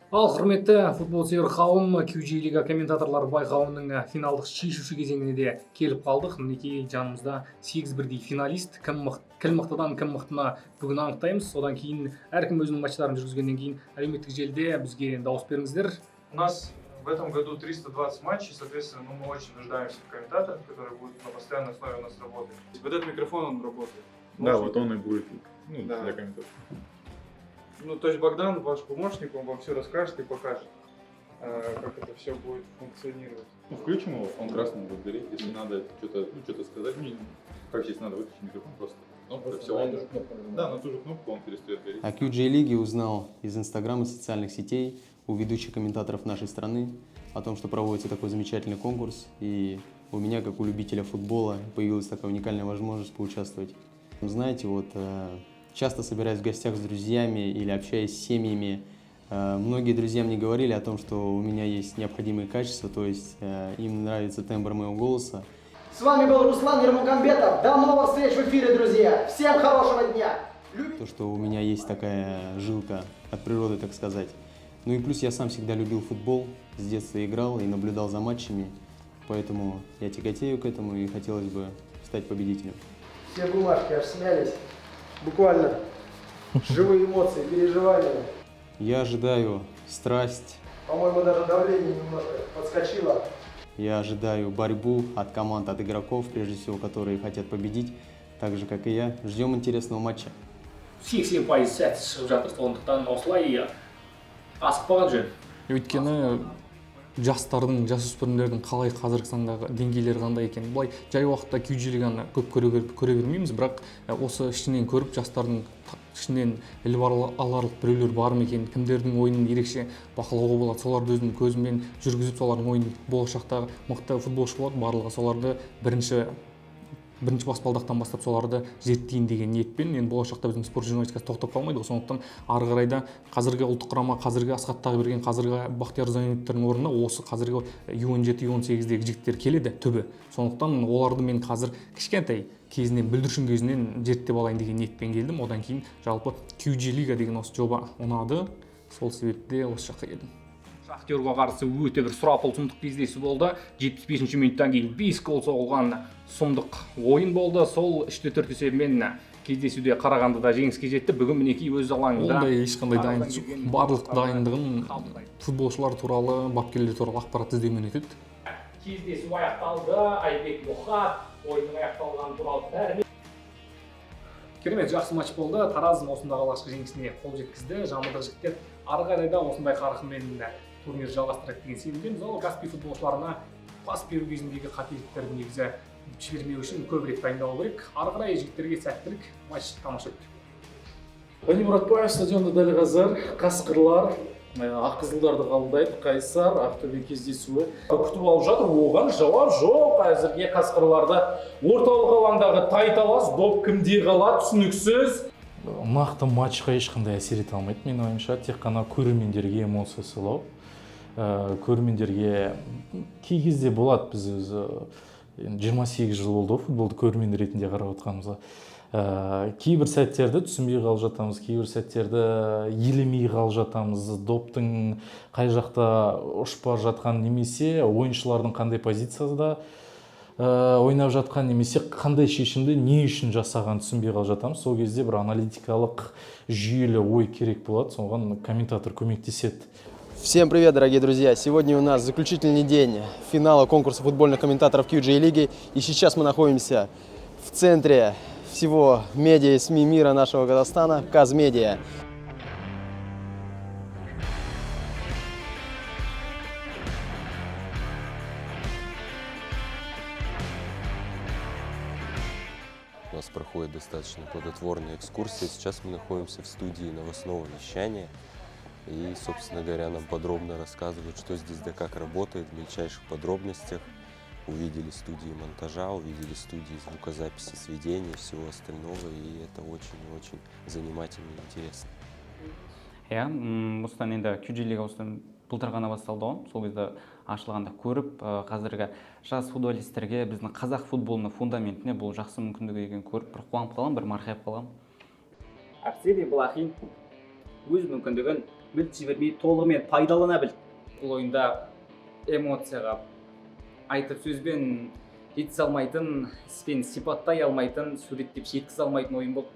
Ал құрметті футбол сүйер қауым, QG Лига комментаторлар байқауының финалдық шешуші кезеңіне де келіп қалдық. Мінекей жанымызда 8 бірдей финалист. Кім мықтыдан кім мықтына бүгін анықтаймыз. Одан кейін әркім өзінің матчтарын жүргізгеннен кейін әлеуметтік желіде бізге дауыс беріңіздер. У нас в этом году 320 матчей, соответственно, мы очень нуждаемся в комментаторах, которые будут на постоянной основе у нас работать. Вот этот микрофон, он работает. Да, вот он и будет Да. для комментаторов. Ну, то есть Богдан, ваш помощник, он вам все расскажет и покажет, как это все будет функционировать. Ну, включим его, он красным будет гореть, если надо что-то сказать. Как здесь надо выключить микрофон просто. Да, на ту же кнопку он перестает гореть. О QG Лиге узнал из Инстаграма и социальных сетей, у ведущих комментаторов нашей страны, о том, что проводится такой замечательный конкурс. И у меня, как у любителя футбола, появилась такая уникальная возможность поучаствовать. Знаете, часто собираясь в гостях с друзьями или общаясь с семьями, многие друзья мне говорили о том, что у меня есть необходимые качества, то есть им нравится тембр моего голоса. С вами был Руслан Ермагомбетов. До новых встреч в эфире, друзья. Всем хорошего дня. То, что у меня есть такая жилка от природы, так сказать. Ну и плюс я сам всегда любил футбол, с детства играл и наблюдал за матчами, поэтому я тяготею к этому и хотелось бы стать победителем. Все бумажки аж смялись. Буквально живые эмоции, переживания. Я ожидаю страсть. По-моему, даже давление немножко подскочило. Я ожидаю борьбу от команд, от игроков, прежде всего, которые хотят победить, так же, как и я. Ждем интересного матча. 80% сәтсіз шығып жатыр, сондықтан осылай асықпаған жөн. Өйткені жастардың, жасөспірімдердің қалай қазіргі сандағы деңгейлері қандай екен. Бұлай жай уақытта QG Лиганы көп көре бермейміз, бірақ осы ішінен көріп жастардың ішінен іліп аларлық біреулер бар ма екен, кімдердің ойынын ерекше бақылауға болады, соларды өзінің көзімен жүргізіп, солардың ойын болашақтағы мықты футболшы болады, барлығы соларды бірінші баспалдақтан бастап соларды зерттейін деген ниетпен. Енді болашақта біздің спорт журналистикасы тоқтап қалмайды, сондықтан ары қарай да қазіргі ұлттық құрама, қазіргі Асхат Тағыберген, қазіргі Бақтияр Зайнеттердің орнына осы қазіргі U17, U18-дегі жігіттер келеді түбі. Сондықтан оларды мен қазір кішкентай кезінен, бүлдіршін кезінен зерттеп алайын деген ниетпен келдім. Одан кейін жалпы QG Лига деген осы жоба ұнады. Сол себепте осы жаққа келдім. Шахтерға қарсы өте бір сұрапыл сұмдық кездесу болды. 75-ші минуттан кейін 5 гол соғылған сұмдық ойын болды. Сол 3-4 есебімен кездесуде Қарағандыда жеңіске жетті. Бүгін мінекей өз алаңында ондай ешқандай дайындық жоқ. Барлық дайындығын футболшылар туралы, бапкерлер туралы ақпарат іздеумен өтеді. Кездесу аяқталды. Айбек Мұхат ойынның аяқталғаны туралы бәрі керемет жақсы матч болды. Тараз осындағы алғашқы жеңісіне қол жеткізді. Жамбылдық жігіттер ары қарай да осындай қарқынмен турнир жалғастырады деген сенімдеміз. Ол Каспий футболшыларына пас беру кезіндегі қателіктерді негізі жібермеу үшін көбірек дайындалу керек. Ары қарай жігіттерге сәттілік, матч тамаша өтті. Ғани Мұратбаев, стадионда дәл қазір қасқырлар аққызылдарды қабылдайды. Қайсар Ақтөбе кездесуі күтіп алып жатыр. Оған жауап жоқ. Әзірге қасқырларда орталық алаңдағы тайталас, доп кімде қалады түсініксіз. Нақты матчқа ешқандай әсер ете алмайды менің ойымша, тек қана көрермендерге эмоция сыйлау. Көрермендерге кей кезде болады, біз 28 жыл болды футболды көрермен ретінде қарап отқанымызға. Кейбір сәттерді түсінбей қалып жатамыз, кейбір сәттерді елемей қалып жатамыз, доптың қай жақта ұшпар жатқан немесе ойыншылардың қандай позицияда ойнап жатқан немесе қандай шешімді не үшін жасаған түсінбей қалып жатамыз. Сол кезде бір аналитикалық жүйелі ой керек болады, соған комментатор көмектеседі. Всем привет, дорогие друзья! Сегодня у нас заключительный день финала конкурса футбольных комментаторов QG Лиги. И сейчас мы находимся в центре всего медиа и СМИ мира нашего Казахстана, Казмедиа. У нас проходит достаточно плодотворная экскурсия. Сейчас мы находимся в студии новостного вещания. И, собственно говоря, нам подробно рассказывают, что здесь да как работает в мельчайших подробностях. Увидели студии монтажа, увидели студии звукозаписи, сведения, всего остального. И это очень-очень занимательно и интересно. Осыдан енді QG Лига осыдан былтыр ғана басталды ғой. Сол кезде ашылғанда көріп, қазіргі жас футболистерге біздің қазақ футболының фундаментіне бұл жақсы мүмкіндігі екенін көріп, бір қуанып қалам, бір марқайып қалам. Арсений Балахин өз мүмкіндігін мүлт жібермей толығымен пайдалана біл. бұл ойында эмоцияға айтып сөзбен жеткізе алмайтын, іспен сипаттай алмайтын, суреттеп жеткізе алмайтын ойын болды.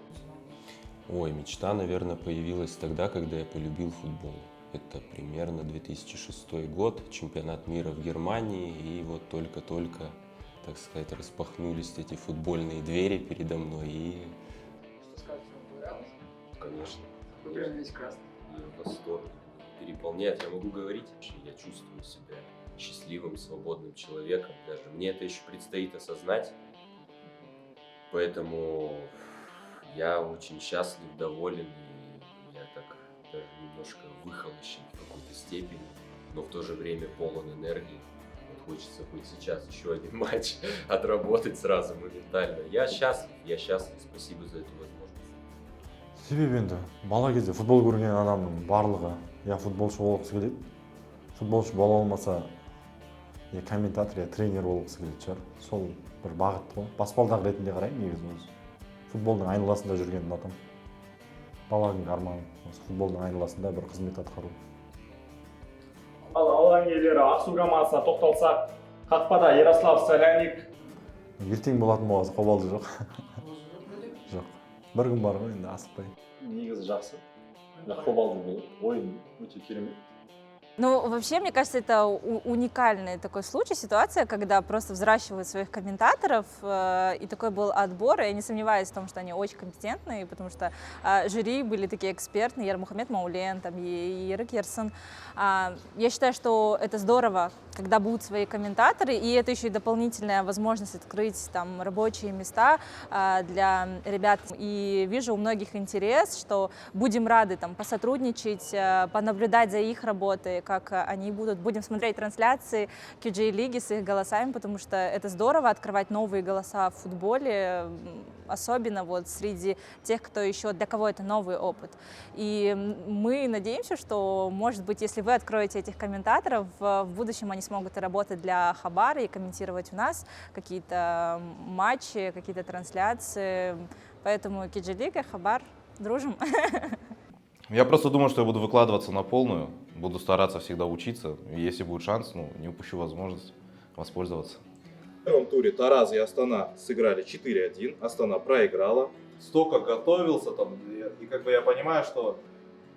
Ой, мечта, наверное, появилась тогда, когда я полюбил футбол. Это примерно 2006 год, чемпионат мира в Германии, и вот только-только, так сказать, распахнулись эти футбольные двери передо мной, и... Что сказать, понравилось? Конечно. Вы весь красный. Я в восторге. Переполняет. Я могу говорить, я чувствую себя счастливым, свободным человеком. Даже мне это еще предстоит осознать. Поэтому я очень счастлив, доволен, и я так даже немножко выхолощен в какой-то степени, но в то же время полон энергии. Вот хочется хоть сейчас еще один матч отработать сразу моментально. Я счастлив, спасибо за эту возможность. Себебі енді бала кезде футбол көрген адамның барлығы я футболшы болғысы келеді. Футболшы бола алмаса, я комментатор, я тренер болғысы келеді шығар. Сол бір бағыт қой. Баспалдақ ретінде қараймын негізі өзі. Футболдың айналасында жүрген адам. Бала күнгі арманым осы футболдың айналасында бір қызмет атқару. Ал алған иелері Ақсу командасына тоқталсақ, қақпада Ярослав Соляник. Ертең болатын болғасы қобалды жоқ. Жоқ. Бір күн бар ғой енді асықпай. Негізі жақсы. Қобалды болды. Ойын өте керемет. Ну, вообще, мне кажется, это уникальный такой случай, ситуация, когда просто взращивают своих комментаторов, и такой был отбор, и я не сомневаюсь в том, что они очень компетентные, потому что жюри были такие экспертные, Ярмухамед Маулен, там, и Ерик Ерсон. Я считаю, что это здорово, когда будут свои комментаторы, и это еще и дополнительная возможность открыть там рабочие места для ребят. И вижу у многих интерес, что будем рады там посотрудничать, понаблюдать за их работой, как они будем смотреть трансляции QJ-лиги с их голосами, потому что это здорово открывать новые голоса в футболе, особенно вот среди тех, кто еще, для кого это новый опыт. И мы надеемся, что, может быть, если вы откроете этих комментаторов, в будущем они смогут работать для Хабара и комментировать у нас какие-то матчи, какие-то трансляции. Поэтому QJ-лига, Хабар, дружим. Я просто думаю, что я буду выкладываться на полную, буду стараться всегда учиться. И если будет шанс, не упущу возможность воспользоваться. В первом туре Тараз и Астана сыграли 4-1, Астана проиграла. Столько готовился там, и как бы я понимаю, что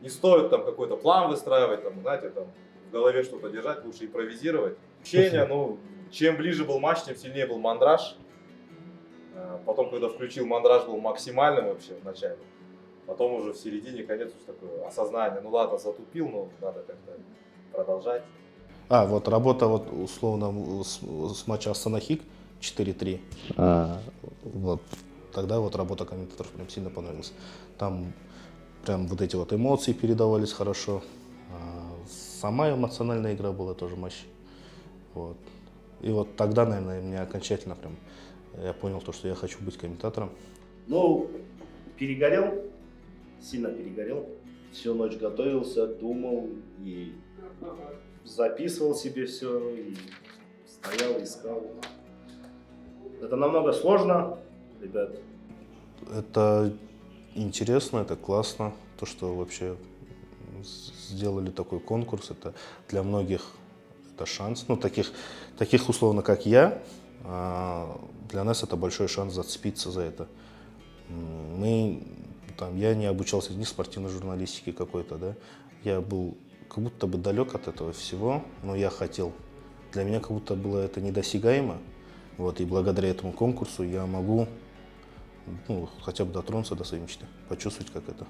не стоит там какой-то план выстраивать, там, знаете, там в голове что-то держать, лучше импровизировать. Ощущение, чем ближе был матч, тем сильнее был мандраж. Потом, когда включил мандраж, был максимальным вообще в начале. Потом уже в середине, конец, уже такое осознание, ну ладно, затупил, но надо как-то продолжать. Вот работа вот условно с матча Астана-Хик 4-3. Вот тогда вот работа комментаторов прям сильно понравилась. Там прям вот эти вот эмоции передавались хорошо. Сама эмоциональная игра была тоже матч. Вот. И вот тогда, наверное, мне окончательно прям я понял то, что я хочу быть комментатором. Ну, перегорел, сильно перегорел. Всю ночь готовился, думал и записывал себе все, и стоял, искал. Это намного сложно, ребят. Это интересно, это классно, то, что вообще сделали такой конкурс. Это для многих это шанс. Ну, таких условно, как я, для нас это большой шанс зацепиться за это. Я не обучался ни спортивной журналистике какой-то, да. Я был как будто бы далек от этого всего, но я хотел. Для меня как будто было это недосягаемо. Вот, и благодаря этому конкурсу я могу хотя бы дотронуться до своей мечты, почувствовать, как это.